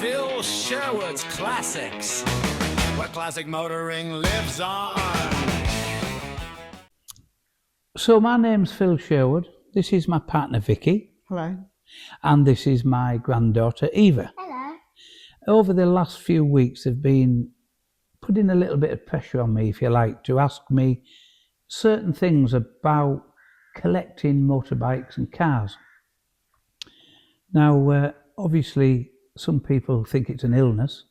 Phil Sherwood's Classics, where classic motoring lives on. So my name's Phil Sherwood. This is my partner Vicky. Hello. And this is my granddaughter Eva. Hello. Over the last few weeks they've been putting a little bit of pressure on me, if you like, to ask me certain things about collecting motorbikes and cars. Now, obviously, some people think it's an illness,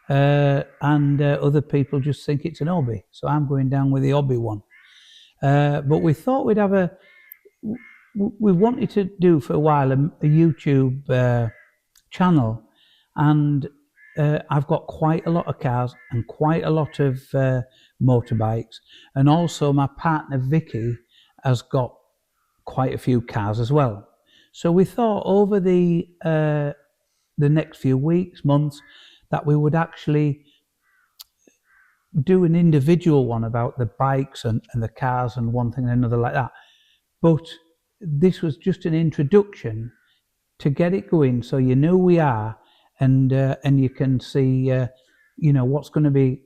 and other people just think it's an hobby. So I'm going down with the hobby one. But we thought we'd have we wanted to do for a while a YouTube channel, and I've got quite a lot of cars and quite a lot of motorbikes, and also my partner Vicky has got quite a few cars as well. So we thought over the next few weeks, months, that we would actually do an individual one about the bikes and the cars and one thing and another like that. But this was just an introduction to get it going, so you know who we are, and you can see what's going to be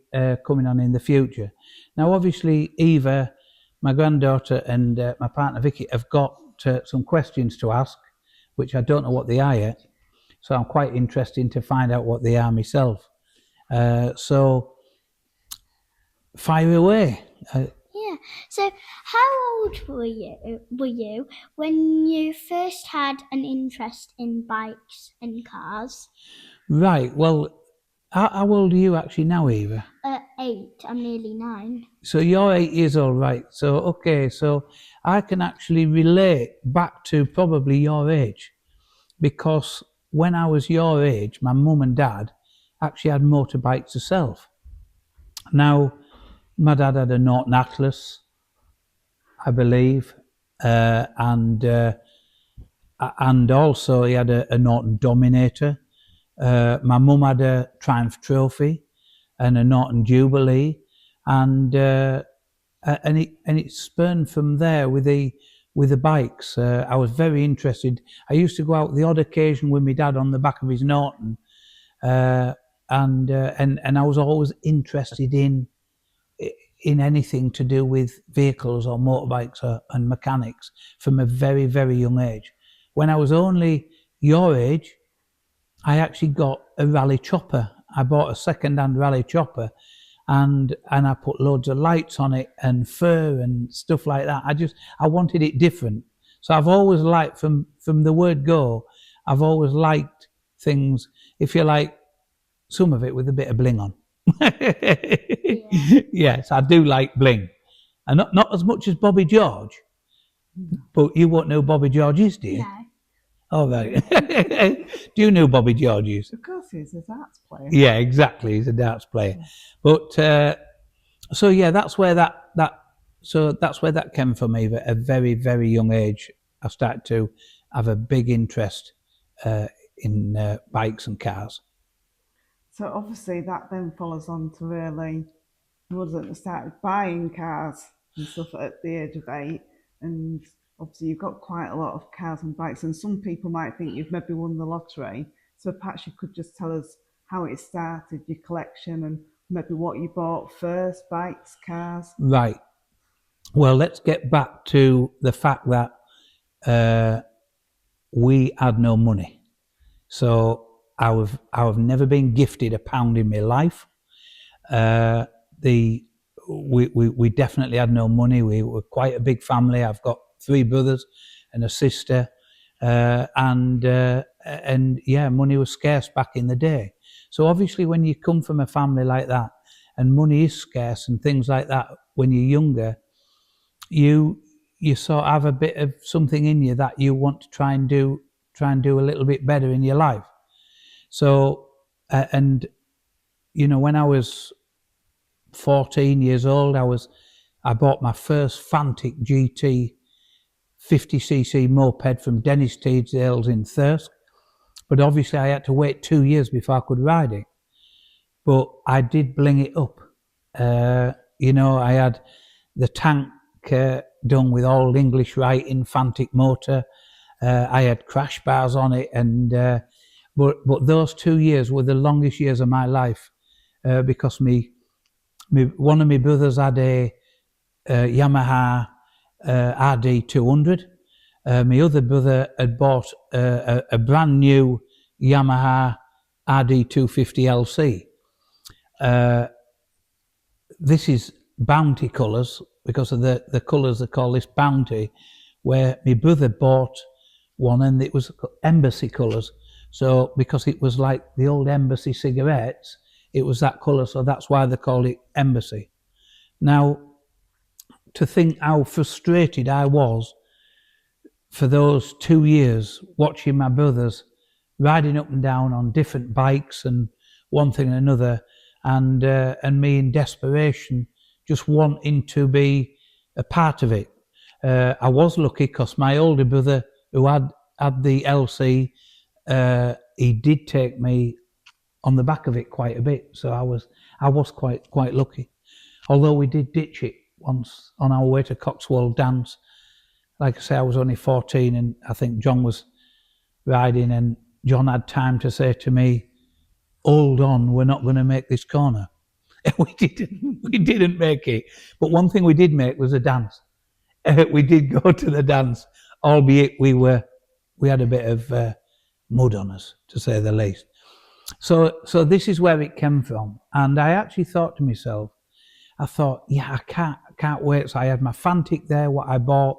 coming on in the future. Now, obviously, Eva, my granddaughter, and my partner Vicky have got some questions to ask, which I don't know what they are yet. So I'm quite interested to find out what they are myself. So fire away. Yeah. So, how old were you when you first had an interest in bikes and cars? Right. Well, how old are you actually now, Eva? 8. I'm nearly 9. So you're 8 years old, right? So okay. So I can actually relate back to probably your age, because when I was your age, my mum and dad actually had motorbikes themselves. Now, my dad had a Norton Atlas, I believe, and also he had a Norton Dominator. My mum had a Triumph Trophy and a Norton Jubilee, and it spurned from there with the bikes. I was very interested. I used to go out the odd occasion with my dad on the back of his Norton, and I was always interested in anything to do with vehicles or motorbikes and mechanics from a very, very young age. When I was only your age, I actually got a rally chopper. I bought a second-hand rally chopper, and I put loads of lights on it and fur and stuff like that. I wanted it different. So I've always liked, from the word go, I've always liked things, if you like, some of it with a bit of bling on. Yeah. Yes, I do like bling, and not as much as Bobby George, but you won't know who Bobby George is, do you? No. Oh, right. Do you know who Bobby George is? Of course, he's a darts player. Yeah, exactly. He's a darts player. But so yeah, that's where that came from me. At a very, very young age, I started to have a big interest in bikes and cars. So obviously that then follows on to really, you started buying cars and stuff at the age of 8, and obviously you've got quite a lot of cars and bikes, and some people might think you've maybe won the lottery. So perhaps you could just tell us how it started, your collection, and maybe what you bought first, bikes, cars. Right. Well, let's get back to the fact that we had no money. So I've never been gifted £1 in my life. We definitely had no money. We were quite a big family. I've got 3 brothers and a sister, and yeah, money was scarce back in the day. So obviously, when you come from a family like that, and money is scarce and things like that, when you're younger, you sort of have a bit of something in you that you want to try and do a little bit better in your life. So, and when I was 14 years old, I bought my first Fantic GT 50cc moped from Dennis Teasdale's in Thirsk. But obviously I had to wait 2 years before I could ride it. But I did bling it up. I had the tank done with old English writing, Fantic motor. I had crash bars on it, and But those 2 years were the longest years of my life, because one of my brothers had a Yamaha RD 200. My other brother had bought a brand new Yamaha RD 250 LC. This is Bounty colours, because of the colours they call this Bounty, where my brother bought one and it was embassy colours. So because it was like the old embassy cigarettes, it was that colour, so that's why they called it embassy. Now, to think how frustrated I was for those 2 years watching my brothers riding up and down on different bikes and one thing and another, and me in desperation just wanting to be a part of it. I was lucky because my older brother, who had the LC, he did take me on the back of it quite a bit, so I was quite lucky. Although we did ditch it once on our way to Cotswold Dance. Like I say, I was only 14, and I think John was riding, and John had time to say to me, "Hold on, we're not going to make this corner." We didn't make it. But one thing we did make was a dance. We did go to the dance, albeit we had a bit of mud on us, to say the least. So this is where it came from, and I actually thought to myself, yeah, I can't wait. So I had my Fantic there, what I bought,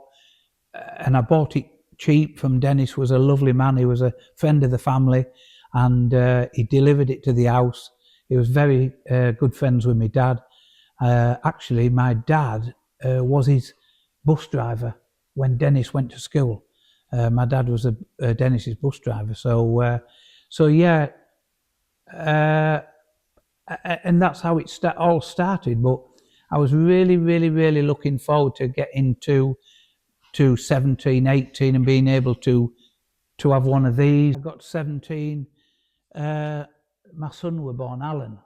and I bought it cheap from Dennis. Was a lovely man. He was a friend of the family, and he delivered it to the house. He was very good friends with my dad. Actually, my dad was his bus driver when Dennis went to school. My dad was Dennis's bus driver. So yeah, and that's how it all started. But I was really, really, really looking forward to getting to 17, 18 and being able to have one of these. I got 17. My son were born, Alan,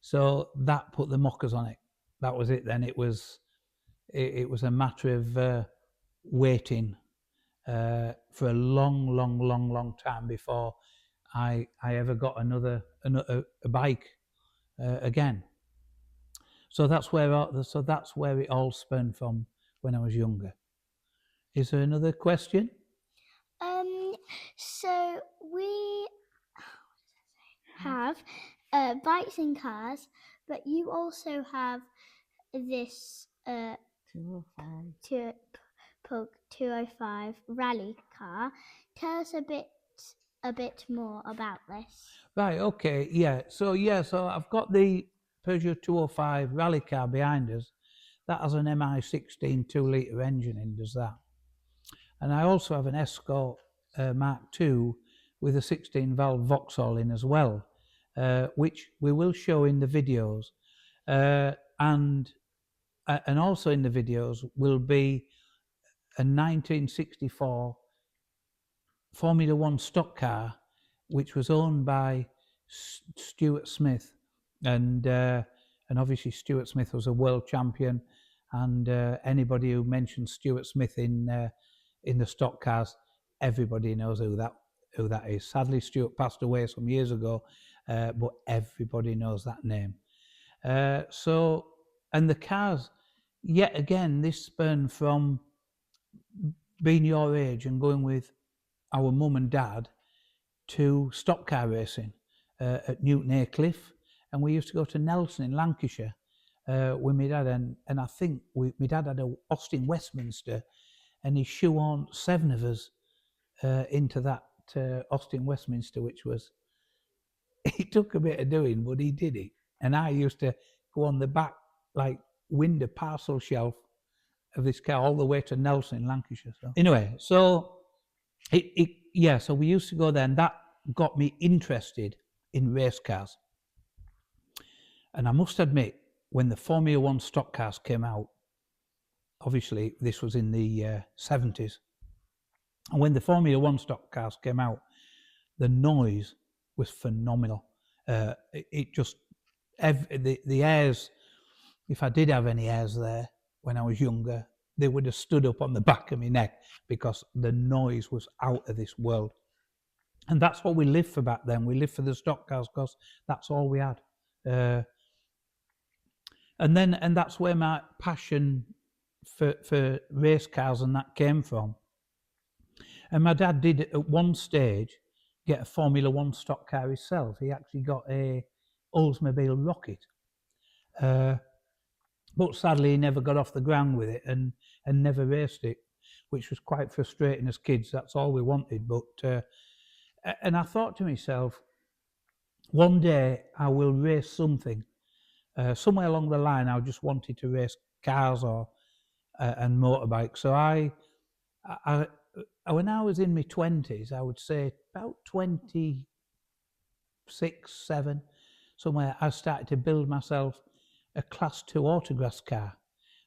so that put the mockers on it. That was it. Then it was a matter of waiting for a long time before I ever got another bike again. So that's where it all spun from when I was younger. Is there another question? So we have bikes and cars, but you also have this 205 rally car. Tell us a bit more about this. Right. Okay. Yeah. So I've got the Peugeot 205 rally car behind us. That has an MI16 2-litre engine in, does that? And I also have an Escort Mark II with a 16-valve Vauxhall in as well, which we will show in the videos. And also in the videos will be a 1964 Formula One stock car, which was owned by Stuart Smith, and obviously Stuart Smith was a world champion, and anybody who mentions Stuart Smith in the stock cars, everybody knows who that is. Sadly, Stuart passed away some years ago, but everybody knows that name. And the cars, yet again, this spun from being your age and going with our mum and dad to stock car racing at Newton Aycliffe, and we used to go to Nelson in Lancashire with my dad, and I think my dad had a Austin Westminster, and he shoehorned 7 of us into that Austin Westminster, which was, it took a bit of doing, but he did it. And I used to go on the back, like window parcel shelf of this car all the way to Nelson in Lancashire. So anyway, so so we used to go there, and that got me interested in race cars. And I must admit, when the Formula One stock cars came out, obviously this was in the 70s, and when the Formula One stock cars came out, the noise was phenomenal. It just, the airs, if I did have any airs there when I was younger, they would have stood up on the back of my neck, because the noise was out of this world. And that's what we lived for back then. We lived for the stock cars because that's all we had. And that's where my passion for race cars and that came from. And my dad did at one stage get a Formula One stock car himself. He actually got a Oldsmobile Rocket. But sadly, he never got off the ground with it and never raced it, which was quite frustrating as kids. That's all we wanted. But and I thought to myself, one day I will race something. Somewhere along the line, I just wanted to race cars or and motorbikes. So when I was in my 20s, I would say about 26, 7, somewhere, I started to build myself a Class 2 autograss car,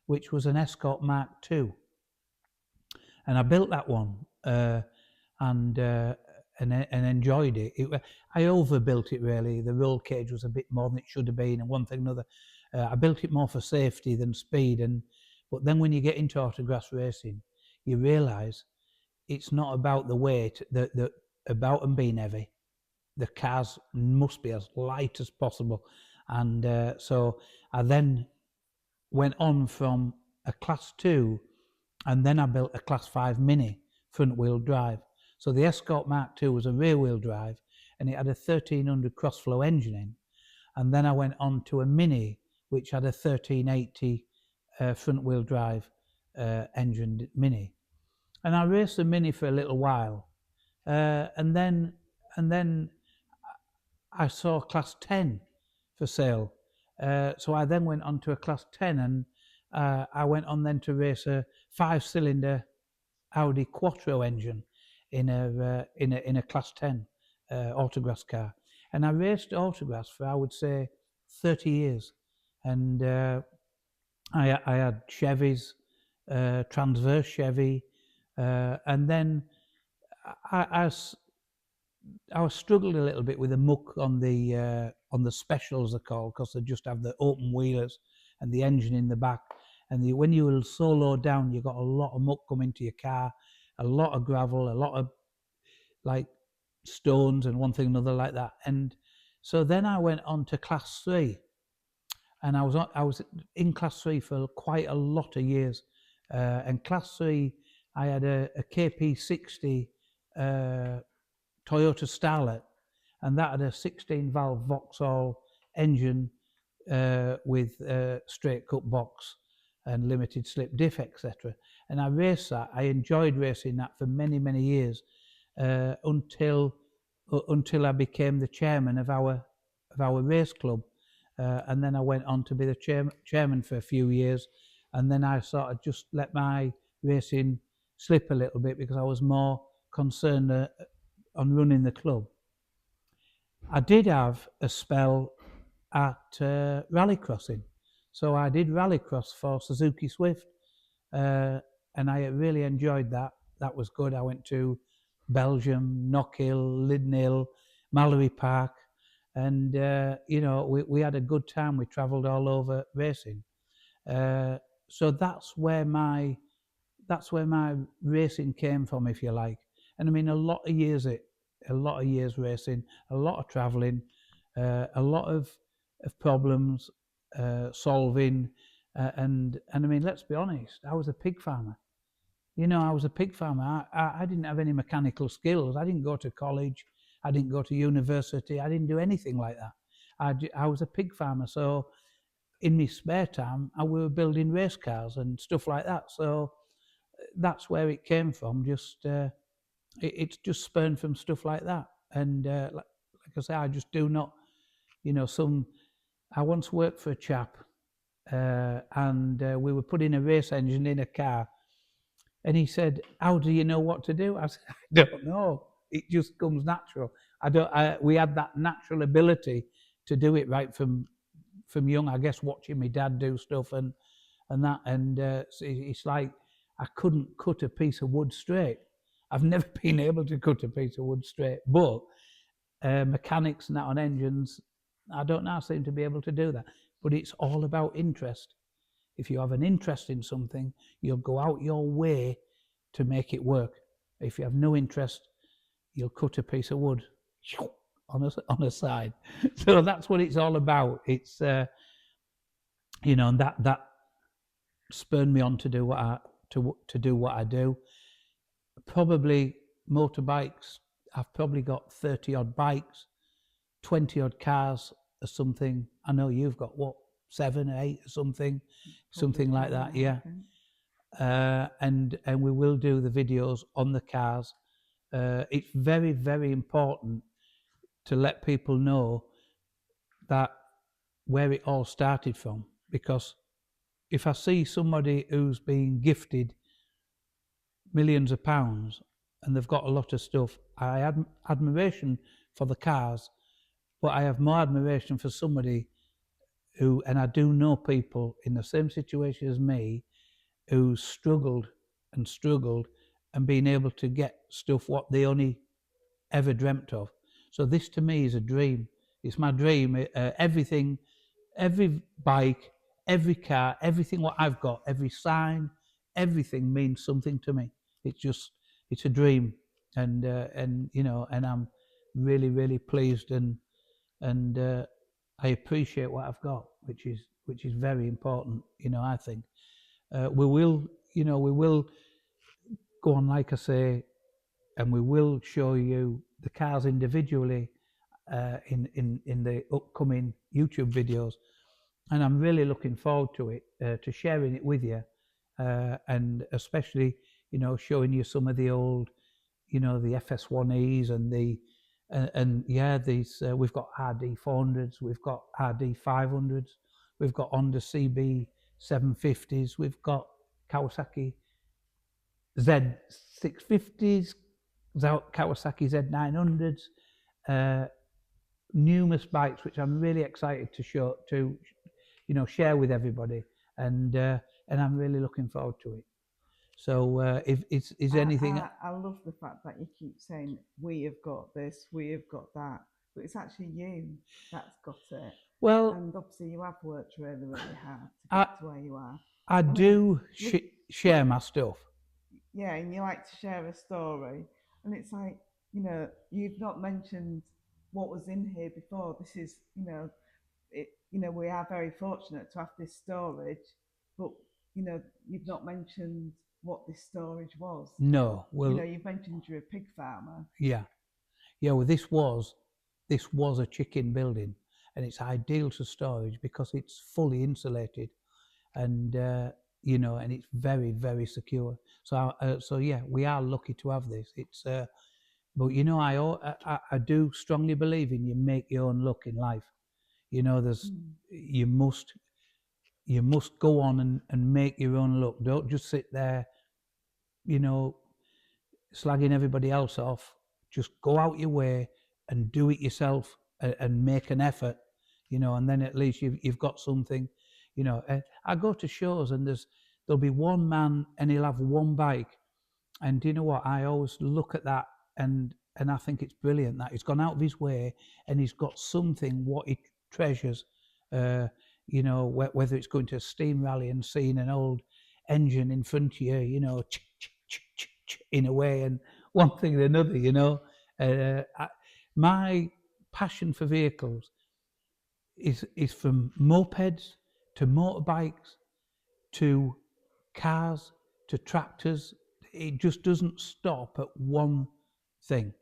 which was an Escort Mark II. And I built that one and enjoyed it. I overbuilt it, really. The roll cage was a bit more than it should have been, and one thing or another. I built it more for safety than speed. But then when you get into autograss racing, you realise it's not about the weight, about them being heavy. The cars must be as light as possible. And so I then went on from a Class 2, and then I built a Class 5 Mini front-wheel drive. So the Escort Mark II was a rear-wheel drive, and it had a 1300 cross-flow engine in. And then I went on to a Mini, which had a 1380 front-wheel drive engine Mini. And I raced the Mini for a little while, and then I saw Class 10 for sale. So I then went on to a Class 10, and I went on then to race a 5-cylinder Audi Quattro engine in a Class 10 autograss car. And I raced autograss for, I would say, 30 years. And I had Chevys, transverse Chevy, and then I struggled a little bit with the muck on the specials, they're called, because they just have the open wheelers and the engine in the back. And when you were so low down, you got a lot of muck coming to your car, a lot of gravel, a lot of like stones and one thing another like that. And so then I went on to Class 3, and I was in Class 3 for quite a lot of years. And Class 3, I had a KP60 Toyota Starlet, and that had a 16-valve Vauxhall engine with straight cut box and limited slip diff, etc. And I raced that. I enjoyed racing that for many, many years until I became the chairman of our race club. And then I went on to be the chairman for a few years, and then I sort of just let my racing slip a little bit because I was more concerned on running the club. I did have a spell at rallycrossing, so I did rallycross for Suzuki Swift, and I really enjoyed that. That was good. I went to Belgium, Knockhill, Lidnhill, Mallory Park, and we had a good time. We travelled all over racing. So that's where my racing came from, if you like. And I mean, a lot of years racing, a lot of travelling, a lot of problems solving, and I mean, let's be honest, I was a pig farmer. I was a pig farmer. I didn't have any mechanical skills. I didn't go to college. I didn't go to university. I didn't do anything like that. I was a pig farmer. So in my spare time, I were building race cars and stuff like that. So that's where it came from. It's just spurned from stuff like that. And like I say, I just do not, I once worked for a chap and we were putting a race engine in a car. And he said, "How do you know what to do?" I said, "I don't know. It just comes natural. We had that natural ability to do it right from young. I guess watching my dad do stuff and that. And it's like I couldn't cut a piece of wood straight. I've never been able to cut a piece of wood straight. But mechanics and that on engines, I don't know. I seem to be able to do that. But it's all about interest. If you have an interest in something, you'll go out your way to make it work. If you have no interest, you'll cut a piece of wood on a side. So that's what it's all about. It's and that spurred me on to do what I do. Probably motorbikes. I've probably got 30 odd bikes, 20 odd cars or something. I know you've got what, 7, 8 or something like that. Yeah. And we will do the videos on the cars. It's very, very important to let people know that where it all started from, because if I see somebody who's been gifted millions of pounds and they've got a lot of stuff, I have admiration for the cars, but I have more admiration for somebody who, and I do know people in the same situation as me, who struggled and been able to get stuff what they only ever dreamt of. So this to me is a dream. It's my dream. Everything, every bike, every car, everything what I've got, every sign, everything means something to me. It's a dream, and I'm really, really pleased, and I appreciate what I've got, which is very important. I think we will go on, like I say, and we will show you the cars individually in the upcoming YouTube videos, and I'm really looking forward to it, to sharing it with you, and especially showing you some of the old, the FS1Es and these we've got RD 400s, we've got RD 500s, we've got Honda CB 750s, we've got Kawasaki Z650s, Kawasaki Z900s, numerous bikes which I'm really excited to share with everybody, and I'm really looking forward to it. So if is anything, I love the fact that you keep saying we have got this, we have got that, but it's actually you that's got it. well, And obviously you have worked really, really hard to get to where you are. I do share my stuff. Yeah, and you like to share a story, and it's like, you've not mentioned what was in here before. This is, we are very fortunate to have this storage, but you've not mentioned what this storage was. No, well, you've mentioned you're a pig farmer. Yeah. Well, this was a chicken building, and it's ideal to storage because it's fully insulated, and and it's very, very secure. So yeah, we are lucky to have this. It's but I do strongly believe in you make your own luck in life. There's you must go on and make your own luck. Don't just sit there, slagging everybody else off. Just go out your way and do it yourself, and make an effort, and then at least you've got something. I go to shows and there'll be one man and he'll have one bike, and do you know what? I always look at that and I think it's brilliant that he's gone out of his way and he's got something what he treasures. Whether it's going to a steam rally and seeing an old engine in front of you, in a way, and one thing and another. My passion for vehicles is from mopeds to motorbikes to cars to tractors. It just doesn't stop at one thing.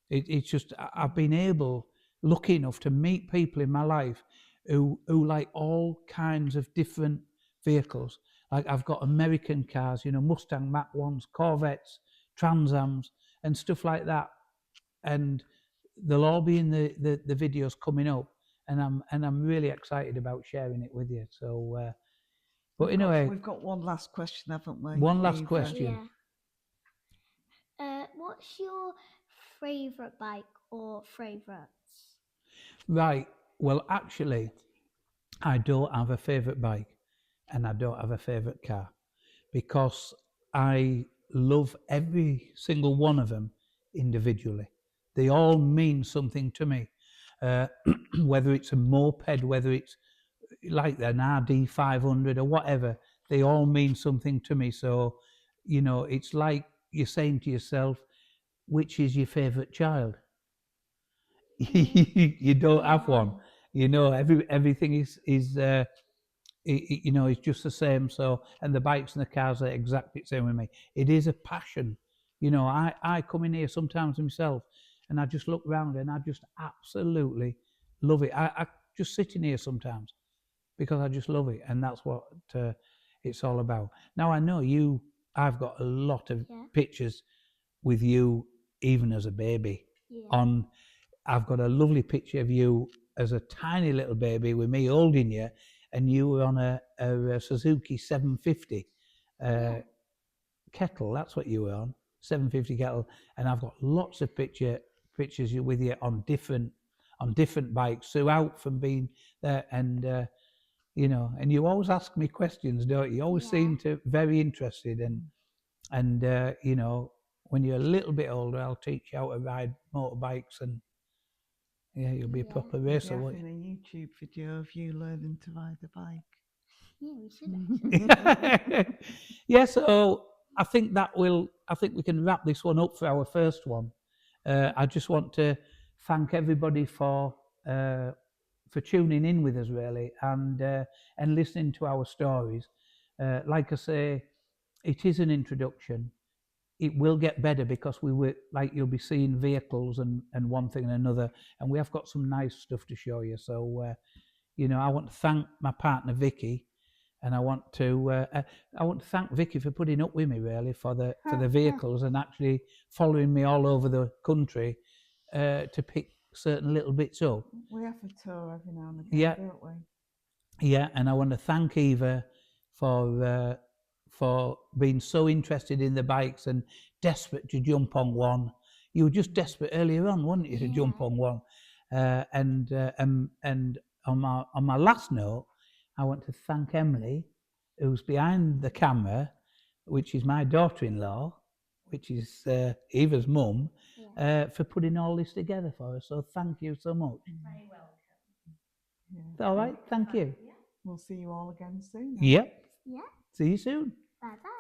It's just I've been lucky enough to meet people in my life who like all kinds of different vehicles. Like I've got American cars, Mustang Mach 1s, Corvettes, Transams, and stuff like that, and they'll all be in the videos coming up, and I'm really excited about sharing it with you. So, but anyway, we've got one last question, haven't we? One last question. Yeah. What's your favourite bike or favourites? Right. Well, actually, I don't have a favourite bike and I don't have a favourite car, because I love every single one of them individually. They all mean something to me, whether it's a moped, whether it's like an RD 500 or whatever, they all mean something to me. So, it's like you're saying to yourself, which is your favourite child? You don't have one. You know, everything is you know, it's just the same. So, and the bikes and the cars are exactly the same with me. It is a passion. You know, I come in here sometimes myself, and I just look around and I just absolutely love it. I just sit in here sometimes because I just love it, and that's what it's all about. Now I know you. I've got a lot of pictures with you, even as a baby. On, I've got a lovely picture of you as a tiny little baby with me holding you, and you were on a Suzuki 750 kettle. That's what you were on, 750 kettle. And I've got lots of pictures with you on different bikes throughout from being there. And you know, and you always ask me questions, don't you? You always seem to very interested, and you know, when you're a little bit older, I'll teach you how to ride motorbikes, and you'll be a proper racer. Having a YouTube video of you learning to ride a bike. Yeah, we should actually. Yeah, so I think we can wrap this one up for our first one. I just want to thank everybody for tuning in with us, really, and listening to our stories. Like I say, it is an introduction. It will get better because you'll be seeing vehicles and one thing and another, and we have got some nice stuff to show you. So you know, I want to thank my partner Vicky, and I want to thank Vicky for putting up with me, really, for the vehicles and actually following me all over the country to pick certain little bits up. We have a tour every now and again, don't we? Yeah, and I want to thank Eva for being so interested in the bikes and desperate to jump on one. You were just desperate earlier on, weren't you, to jump on one? And on my last note, I want to thank Emily, who's behind the camera, which is my daughter-in-law, which is Eva's mum, for putting all this together for us. So thank you so much. Very welcome. All right, thank you. We'll see you all again soon. Yep. Yeah. See you soon. Bye bye.